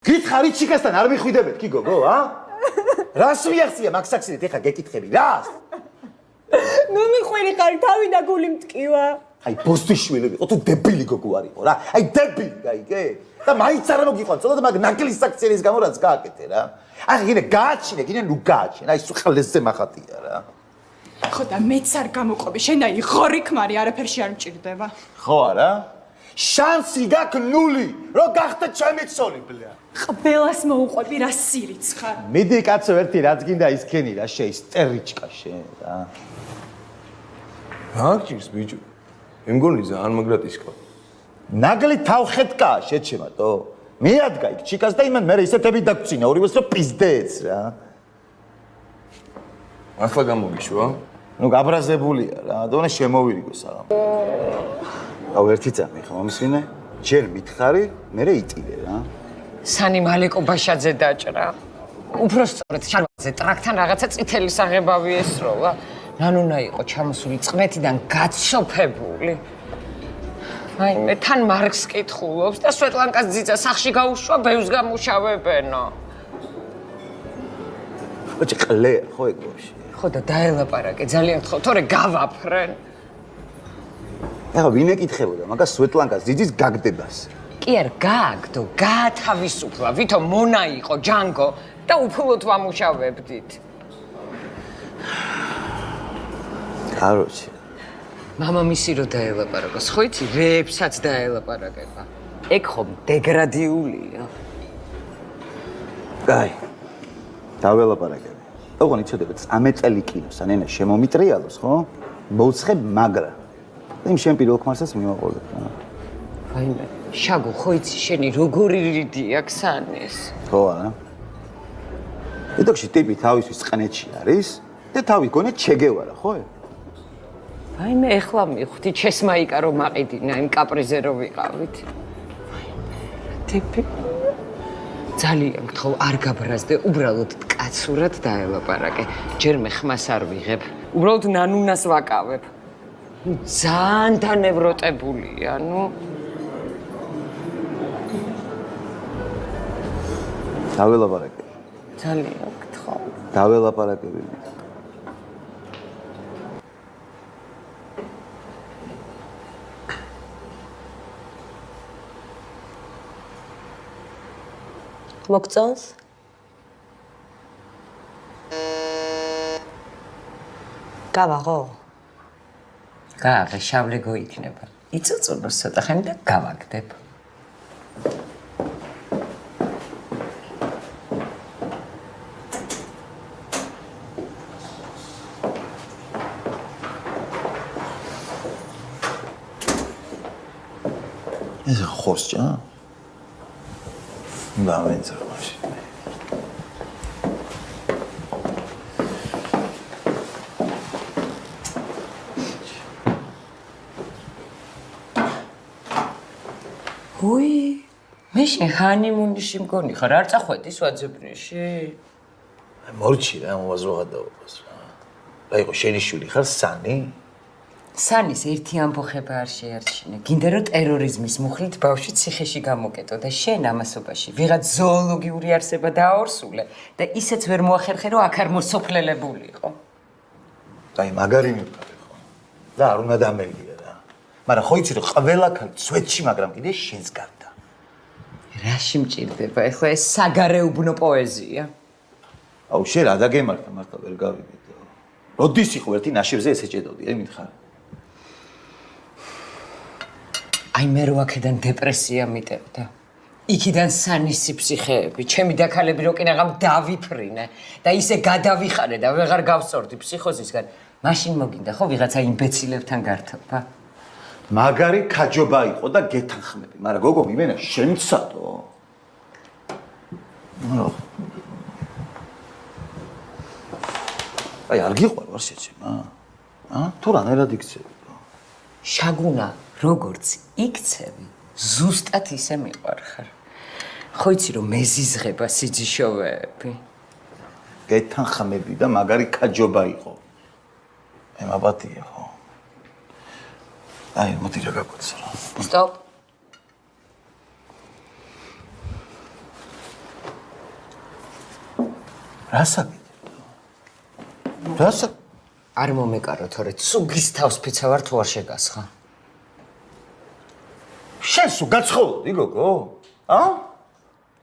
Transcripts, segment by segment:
გითხარი ჩიკასთან არ მიხვიდებეთ კი გოგო, რას მიახსია მაგსაქსინეთ ეხა გეკითხები, რას? ნუ მიხვირი ხარ, თავი და გული მტკივა. აი ბოსტიშვილი ვიყო, თუ დებილი გოგო არისო რა. აი დებილი, გაიგე? და მაინც არ მოგიყვან, ცოტა მაგ ნაკლის საქციელის გამო რაც გააკეთე რა. აი გინე გააჩინე, გინე ნუ გააჩინე, აი სულხელზე მახატია რა. ხო და მეც არ გამოყობი, შენ აი ღორი ქმარი არაფერში არ მჭირდება. ხო არა? შანსი გაქვს ნული, რომ გახდე ჩემი ცოლი, ბლია. ყველას მოუყვები რა სირიც ხარ. მიდი კაცო ერთი რაც გინდა ისქენი რა შეის წერიჩკა შენ რა. რა გჭირს ბიჭო? იმგონი ძალიან მაგრად ისკო. ნაგლი თავხეთკა შეჩემატო. მიადგა იქ ჩიკას და იმან მე ისეთები დაგწინა ორივეს რომ პიზდეც რა. ახლა გამოგიშვა? ნუ გაბრაზებულია რა, დონე შემოვირიგო საღამ. აუ ერთი წამი ხო მომისვინე? ჯერ მითხარი, მე იტირე რა. სანი მალეკო ბაშაძე დაჭრა. უფრო სწორედ შარბაზე ტრაქთან რაღაცა წითელი საღებავი ესროლა. ნანუნა იყო ჩამოსული წყმეთიდან გაცოფებული. აი მე თან მარკს კითხულობს და სვეტლანკას ძიძა სახში გაუშვა ბევს გამუშავებენო. ოჩი ყლე ხო ეგ ბავში. ხო და დაელაპარაკე ძალიან ხო თორე გავაფრენ. ახლა ვინ ეკითხებოდა მაგას სვეტლანკას ძიძის გაგდებას. კი არ გააგდო, გაათავისუფლა, ვითომ მონა იყო ჯანგო და უფლოდ ვამუშავებდით. კაროჩი. მამამისი რო დაელაპარაკოს, ხო იცი, რეებსაც დაელაპარაკება. ეგ ხომ დეგრადიულია. კაი. დაველაპარაკე. ოღონდ იცოდებათ 13 წელი კინოს ანენა შემომიტრიალოს, ხო? მოუცხებ მაგრა. იმ შენ პირველ ქმარსაც მივაყოლებ რა. აიმე, შაგო, ხო იცი, შენი როგორი რიდი აქვს სანეს? ხო არა. ედოქში ტიპი თავისთვის წყნეთში არის და თავი გონე ჩეგევარა, ხო? აიმე, ეხლა მივხვდი, ჩესმაიკა რომ მაყიდინა იმ კაპრიზე რო ვიყავით. ტიპი ძალიან გთხოვ, არ გაბრაზდე, უბრალოდ კაცურად დაელაპარაკე. ჯერ მე ხმას არ ვიღებ, უბრალოდ ნანუნას ვაკავებ. ძალიან დანევროტებულია, ნუ. დაველაპარაკე. ძალიან გთხოვ. დაველაპარაკები. მოგწონს? გავაღო? გააღე, შავლეგო იქნება. იწუწუნოს ცოტა ხანი და გავაგდებ. ეს ხოსჭა? დავენწრო მაშინ. ой, მე შენ ჰანიმუნში მგონი ხარ, არ წახვედი სვაძებრიში? მორჩი რა მოვაზროღადაობას რა. რა იყო შენი შვილი ხარ სანი? სანის ერთი ამბოხება არ შეარჩინე. გინდა რომ ტერორიზმის მუხლით ბავშვი ციხეში გამოკეტო და შენ ამასობაში ვიღაც ზოოლოგიური არსება დააორსულე და ისეც ვერ მოახერხე რომ აქ არ მოსოფლელებულიყო. აი მაგარი მიყარე ხო? და არ უნდა დამელია რა. მაგრამ ხო იცი რომ ყველა ქალი სვეტში, მაგრამ კიდე შენს გარდა. რაში მჭირდება ეხლა ეს საგარეუბნო პოეზია? აუ შენ რა დაგემართა მართლა ვერ გავიგეთ. როდის იყო ერთი ნაშიერზე ესე ჭედოდი, მითხარ. აი მე რო აქედან დეპრესია მიტევდა. იქიდან სანისი ფსიხეები, ჩემი დაქალები რო კინაღამ დავიფრინე და ისე გადავიხარე და ვეღარ გავსორდი ფსიქოზისგან. მაშინ მოგინდა ხო ვიღაცა იმბეცილებთან გართობა? მაგარი ქაჯობა იყო და გეთანხმები, მაგრამ გოგო იმენა შენცადო. აი არ გიყვარ ვარ შეჩემა? თუ რანაირად იქცევი? შაგუნა, როგორც იქცევი, ზუსტად ისე მიყვარხარ. ხო იცი რომ მეზიზღება სიძიშოვეები? გეთანხმები და მაგარი ქაჯობა იყო. ემაპათია ხო? აი, მოდი რა გაგოცო რა. Stop. რასაკეთე? რასაკეთე? არ მომეკარო თორე ცუგის თავს ფიცა ვარ თუ არ შეგასხა. შენ სულ გაცხოლოდი გოგო?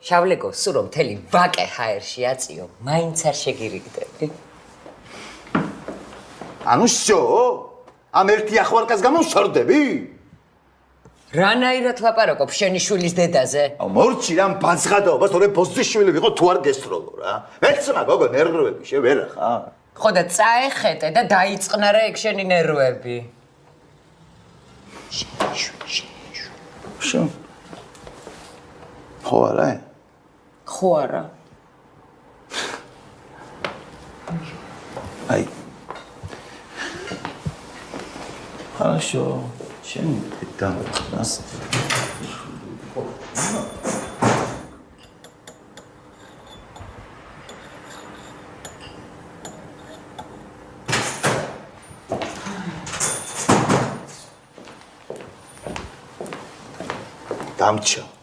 შავლეკო, სულ რომ მთელი ვაკე ჰაერში აწიო, მაინც არ შეგირიგდები. ანუ შო? ამ ერთი ახვალკას გამო შორდები? რანაირად ლაპარაკობ შენი შვილის დედაზე? მორჩი რამ ბაძღადაობას, თორე ბოსტიშვილი ვიყო თუ არ გესროლო რა. ვეცმა გოგო ნერვები შევერა ხარ. ხო და წაეხეტე და დაიწყნარე ეგ შენი ნერვები. შო. ხო არა? ხო არა. აი. Хорошо. შენ დამწყნას. დამჭა.